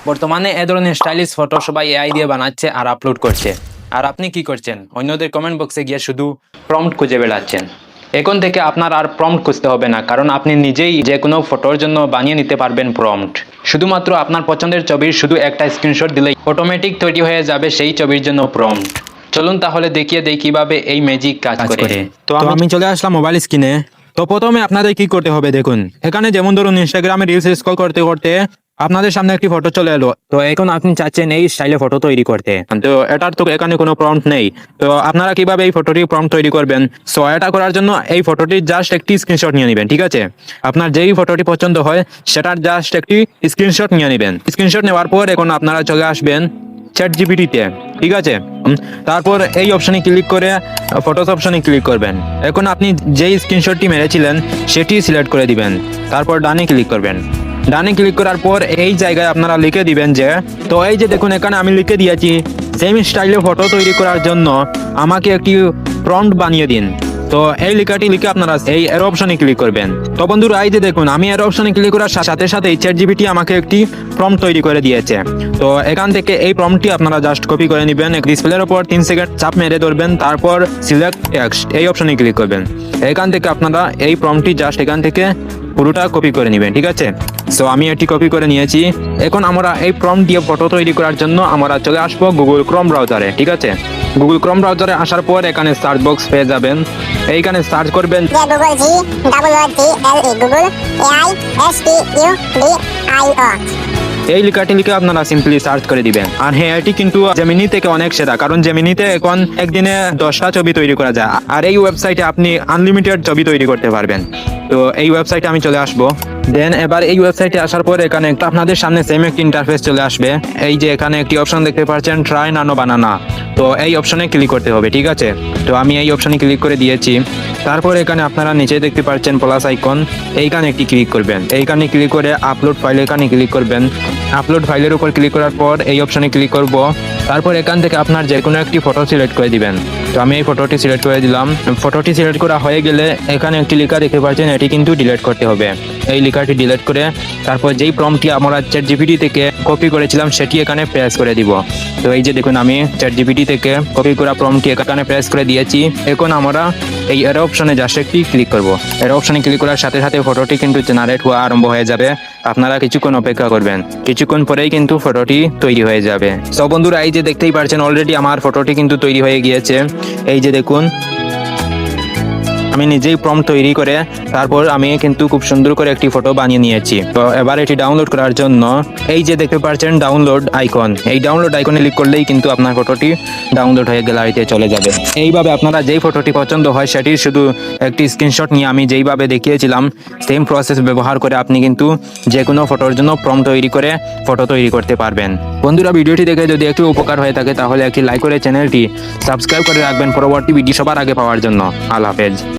বর্তমানে এ ধরনের stylish photo সবাই এআই দিয়ে বানাচ্ছে আর আপলোড করছে। আর আপনি কি করছেন? অন্যদের কমেন্ট বক্সে গিয়ে শুধু প্রম্পট খুঁজে বেড়াচ্ছেন। এখন থেকে আপনার আর প্রম্পট খুঁজতে হবে না, কারণ আপনি নিজেই যে কোনো ফটোর জন্য বানিয়ে নিতে পারবেন প্রম্পট। শুধুমাত্র আপনার পছন্দের ছবির শুধু একটা স্ক্রিনশট দিলেই অটোমেটিক তৈরি হয়ে যাবে সেই ছবির জন্য প্রম্পট। চলুন তাহলে দেখিয়ে দেই কিভাবে এই ম্যাজিক কাজ করে। তো আমি চলে আসলাম মোবাইল স্ক্রিনে। তো প্রথমে আপনাদের কি করতে হবে দেখুন, এখানে যেমন ধরুন ইনস্টাগ্রামে রিলস স্ক্রল করতে করতে আপনাদের সামনে একটি ফটো চলে এলো। তো এখন আপনি চাচ্ছেন এই স্টাইলে ফটো তৈরি করতে, তো এটার তো এখানে কোনো প্রম্পট নেই। তো আপনারা কিভাবে এই ফটোটি প্রম্পট তৈরি করবেন? সো এটা করার জন্য এই ফটোটির জাস্ট একটি স্ক্রিনশট নিয়ে নেবেন, ঠিক আছে? আপনার যেই ফটোটি পছন্দ হয় সেটার জাস্ট একটি স্ক্রিনশট নিয়ে নেবেন। স্ক্রিনশট নেওয়ার পর এখন আপনারা চলে আসবেন চ্যাটজিপিটিতে, ঠিক আছে? তারপর এই অপশনে ক্লিক করে ফটোস অপশনে ক্লিক করবেন। এখন আপনি যেই স্ক্রিনশটটি মেরেছিলেন সেটি সিলেক্ট করে দিবেন, তারপর ডানে ক্লিক করবেন। ডানে ক্লিক করার পর এই জায়গায় আপনারা লিখে দিবেন যে, তো এই যে দেখুন এখানে আমি লিখে দিয়েছি সেম স্টাইলে ফটো তৈরি করার জন্য আমাকে একটি প্রম্পট বানিয়ে দিন। তো এই লেখাটি লিখে আপনারা এই এরো অপশনে ক্লিক করবেন। তো বন্ধুরা এই যে দেখুন আমি এরো অপশনে ক্লিক করার সাথে সাথে চ্যাটজিপিটি আমাকে একটি প্রম্পট তৈরি করে দিয়েছে। তো এখান থেকে এই প্রম্পটটি আপনারা জাস্ট কপি করে নেবেন, ডিসপ্লের উপর 3 সেকেন্ড চাপ মেরে ধরবেন, তারপর সিলেক্ট টেক্সট এই অপশনে ক্লিক করবেন। এখান থেকে আপনারা এই প্রম্পটটি জাস্ট এখান থেকে পুরোটা কপি করে নেবেন, ঠিক আছে? সো আমি এটি কপি করে নিয়েছি। এখন আমরা এই প্রম্পট দিয়ে ফটো তৈরি করার জন্য আমরা চলে আসবো গুগল ক্রোম ব্রাউজারে, ঠিক আছে? গুগল ক্রোম ব্রাউজারে আসার পর এখানে সার্চ বক্স পেয়ে যাবেন। এইখানে সার্চ করবেন এই লেখাটি লিখে আপনারা সিম্পলি সার্চ করে দিবেন। আর হ্যাঁ, এটি কিন্তু জেমিনি থেকে অনেক সেরা, কারণ জেমিনিতে এখন একদিনে 10টা ছবি তৈরি করা যায়, আর এই ওয়েবসাইটে আপনি আনলিমিটেড ছবি তৈরি করতে পারবেন। তো এই ওয়েবসাইটে আমি চলে আসবো। দেন এবার এই ওয়েবসাইটে আসার পর এখানে একটা আপনাদের সামনে সেম একটি ইন্টারফেস চলে আসবে। এই যে এখানে একটি অপশন দেখতে পাচ্ছেন, ট্রাই নানো বানানা। তো এই অপশনে ক্লিক করতে হবে, ঠিক আছে? তো আমি এই অপশনে ক্লিক করে দিয়েছি। তারপর এখানে আপনারা নিচে দেখতে পাচ্ছেন প্লাস আইকন, এইখানে একটি ক্লিক করবেন। এইখানে ক্লিক করে আপলোড ফাইল এখানে ক্লিক করবেন। আপলোড ফাইলের উপর ক্লিক করার পর এই অপশনে ক্লিক করব। তারপর এখান থেকে আপনার যে কোনো একটি ফটো সিলেক্ট করে দিবেন। তো আমি এই ফটোটি সিলেক্ট করে দিলাম। ফটোটি সিলেক্ট করা হয়ে গেলে এখানে একটি লেখা দেখতে পাচ্ছেন, এটি কিন্তু ডিলিট করতে হবে। এই লেখাটি ডিলিট করে তারপর যেই প্রম্পটটি আমরা চ্যাটজিপিটি থেকে কপি করেছিলাম সেটি এখানে প্রেস করে দিব। তো এই যে দেখুন আমি চ্যাটজিপিটি থেকে কপি করা প্রম্পটটি এখানে প্রেস করে দিয়েছি। এখন আমরা এই এরো অপশনে জাস্ট একটি ক্লিক করব। এরো অপশনে ক্লিক করার সাথে সাথে ফটোটি কিন্তু জেনারেট হওয়া আরম্ভ হয়ে যাবে। আপনারা কিছুক্ষণ অপেক্ষা করবেন, কিছুক্ষণ পরেই কিন্তু ফটোটি তৈরি হয়ে যাবে। সব বন্ধুরা এই যে দেখতেই পাচ্ছেন অলরেডি আমার ফটোটি কিন্তু তৈরি হয়ে গিয়েছে। এই যে দেখুন আমি নিজেই প্রম্পট তৈরি করে তারপর আমি কিন্তু খুব সুন্দর করে একটি ফটো বানিয়ে নিয়েছি। তো এবার এটি ডাউনলোড করার জন্য এই যে দেখতে পাচ্ছেন ডাউনলোড আইকন, এই ডাউনলোড আইকনে ক্লিক করলেই কিন্তু আপনার ফটোটি ডাউনলোড হয়ে গ্যালারিতে চলে যাবে। এইভাবে আপনারা যেই ফটোটি পছন্দ হয় সেটির শুধু একটি স্ক্রিনশট নিয়ে আমি যেইভাবে দেখিয়েছিলাম সেম প্রসেস ব্যবহার করে আপনি কিন্তু যে কোনো ফটোর জন্য প্রম্পট তৈরি করে ফটো তৈরি করতে পারবেন। বন্ধুরা ভিডিওটি দেখে যদি একটু উপকার হয়ে থাকে তাহলে একটি লাইক করে চ্যানেলটি সাবস্ক্রাইব করে রাখবেন পরবর্তী ভিডিও সবার আগে পাওয়ার জন্য। আল্লাহ হাফেজ।